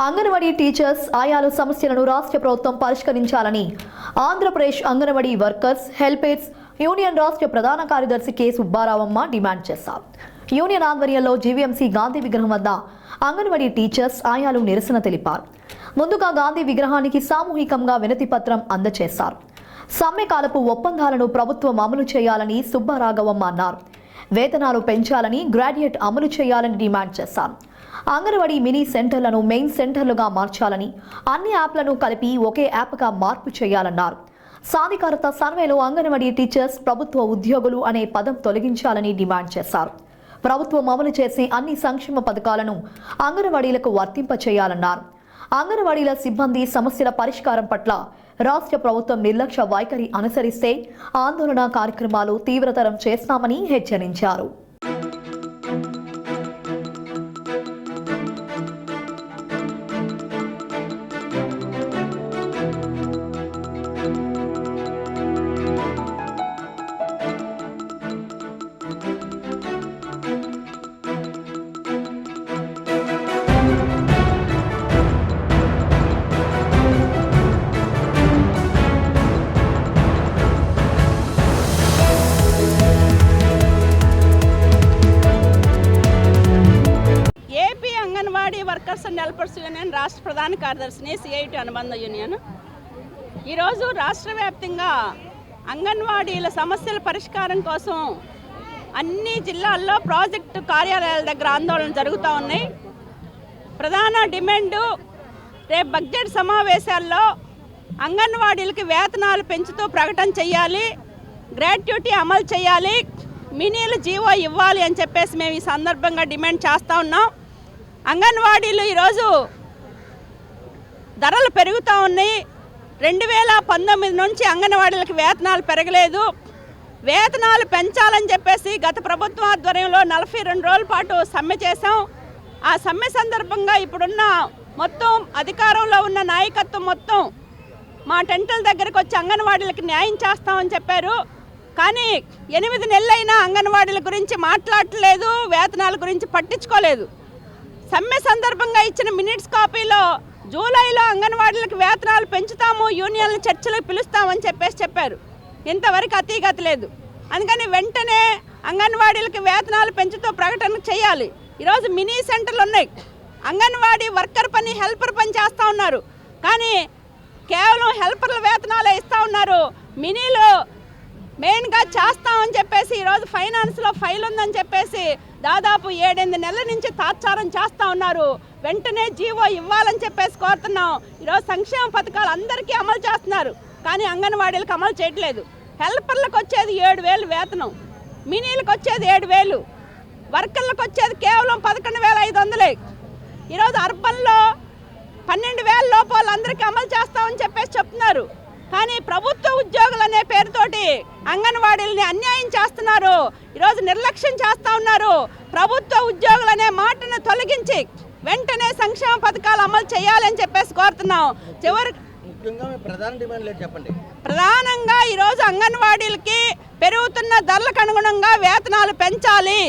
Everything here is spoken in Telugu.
అంగన్వాడీ టీచర్స్ ఆయాల సమస్యలను రాష్ట్ర ప్రభుత్వం పరిష్కరించాలని Andhra Pradesh anganwadi workers HelpAge union రాష్ట్ర ప్రధాన కార్యదర్శి కె సుబ్బారావమ్మ డిమాండ్ చేశారు. యూనియన్ ఆధ్వర్యంలో జీవీఎంసీ గాంధీ విగ్రహం వద్ద అంగన్వాడీ టీచర్స్ ఆయాలు నిరసన తెలిపారు. ముందుగా గాంధీ విగ్రహానికి సామూహికంగా వినతి పత్రం అందజేశారు. సమ్మెకాలపు ఒప్పందాలను ప్రభుత్వం అమలు చేయాలని సుబ్బారాఘవమ్మ అన్నారు. వేతనాలు పెంచాలని, గ్రాడ్యుయేట్ అమలు చేయాలని డిమాండ్ చేశారు. అంగన్వాడీ మినీ సెంటర్లను మెయిన్ సెంటర్లుగా మార్చాలని, అన్ని యాప్లను కలిపి ఒకే యాప్గా మార్పు చేయాలన్నారు. సాధికారత సర్వేలో అంగన్వాడీ టీచర్స్ ప్రభుత్వ ఉద్యోగులు అనే పదం తొలగించాలని డిమాండ్ చేశారు. ప్రభుత్వం అమలు చేసే అన్ని సంక్షేమ పథకాలను అంగన్వాడీలకు వర్తింపచేయాలన్నారు. అంగన్వాడీల సిబ్బంది సమస్యల పరిష్కారం పట్ల రాష్ట్ర ప్రభుత్వం నిర్లక్ష్య వైఖరి అనుసరిస్తే ఆందోళన కార్యక్రమాలు తీవ్రతరం చేస్తామని హెచ్చరించారు. Anganwadi workers and helpers union రాష్ట్ర ప్రధాన కార్యదర్శిని సిఐటి అనుబంధ యూనియన్ ఈరోజు రాష్ట్ర వ్యాప్తంగా అంగన్వాడీల సమస్యల పరిష్కారం కోసం అన్ని జిల్లాల్లో ప్రాజెక్టు కార్యాలయాల దగ్గర ఆందోళన జరుగుతూ ఉన్నాయి. ప్రధాన డిమాండు రేపు బడ్జెట్ సమావేశాల్లో అంగన్వాడీలకి వేతనాలు పెంచుతూ ప్రకటన చేయాలి, గ్రాట్యుటీ అమలు చేయాలి, మినీలు జీవో ఇవ్వాలి అని చెప్పేసి మేము ఈ సందర్భంగా డిమాండ్ చేస్తూ ఉన్నాం. అంగన్వాడీలు ఈరోజు ధరలు పెరుగుతూ ఉన్నాయి. 2019 నుంచి అంగన్వాడీలకు వేతనాలు పెరగలేదు. వేతనాలు పెంచాలని చెప్పేసి గత ప్రభుత్వం ఆధ్వర్యంలో 42 రోజుల పాటు సమ్మె చేశాం. ఆ సమ్మె సందర్భంగా ఇప్పుడున్న మొత్తం అధికారంలో ఉన్న నాయకత్వం మొత్తం మా టెంటల దగ్గరకు వచ్చి అంగన్వాడీలకు న్యాయం చేస్తామని చెప్పారు. కానీ 8 నెలలైనా అంగన్వాడీల గురించి మాట్లాడలేదు, వేతనాల గురించి పట్టించుకోలేదు. సమ్మె సందర్భంగా ఇచ్చిన మినిట్స్ కాపీలో జూలైలో అంగన్వాడీలకు వేతనాలు పెంచుతాము, యూనియన్ల చర్చలకు పిలుస్తామని చెప్పారు. ఇంతవరకు అతీగతి లేదు. అందుకని వెంటనే అంగన్వాడీలకు వేతనాలు పెంచుతూ ప్రకటన చేయాలి. ఈరోజు మినీ సెంటర్లు ఉన్నాయి. అంగన్వాడీ వర్కర్ పని, హెల్పర్ పని చేస్తూ ఉన్నారు. కానీ కేవలం హెల్పర్ల వేతనాలే ఇస్తూ ఉన్నారు. మినీలో మెయిన్గా చేస్తామని చెప్పేసి ఈరోజు ఫైనాన్స్లో ఫైల్ ఉందని చెప్పేసి దాదాపు 7-8 నెలల నుంచి తాత్సారం చేస్తూ ఉన్నారు. వెంటనే జీవో ఇవ్వాలని చెప్పేసి కోరుతున్నాం. ఈరోజు సంక్షేమ పథకాలు అందరికీ అమలు చేస్తున్నారు, కానీ అంగన్వాడీలకు అమలు చేయట్లేదు. హెల్పర్లకు వచ్చేది 7,000 వేతనం, మినీలకు వచ్చేది 7,000, వర్కర్లకు వచ్చేది కేవలం 11,500. ఈరోజు అర్బన్లో 12,000 లోపు వాళ్ళందరికీ అమలు చేస్తామని చెప్పేసి చెప్తున్నారు. కానీ ప్రభుత్వ ఉద్యోగులు అనే పేరుతోటి అంగన్వాడీలని అన్యాయం చేస్తున్నారు. ఈరోజు నిర్లక్ష్యం చేస్తూ ఉన్నారు. ప్రభుత్వ ఉద్యోగులు అనే మాటను తొలగించి వెంటనే సంక్షేమ పథకాలు అమలు చేయాలని చెప్పేసి కోరుతున్నాం. ప్రధానంగా ఈరోజు అంగన్వాడీలకి పెరుగుతున్న ధరలకు అనుగుణంగా వేతనాలు పెంచాలి.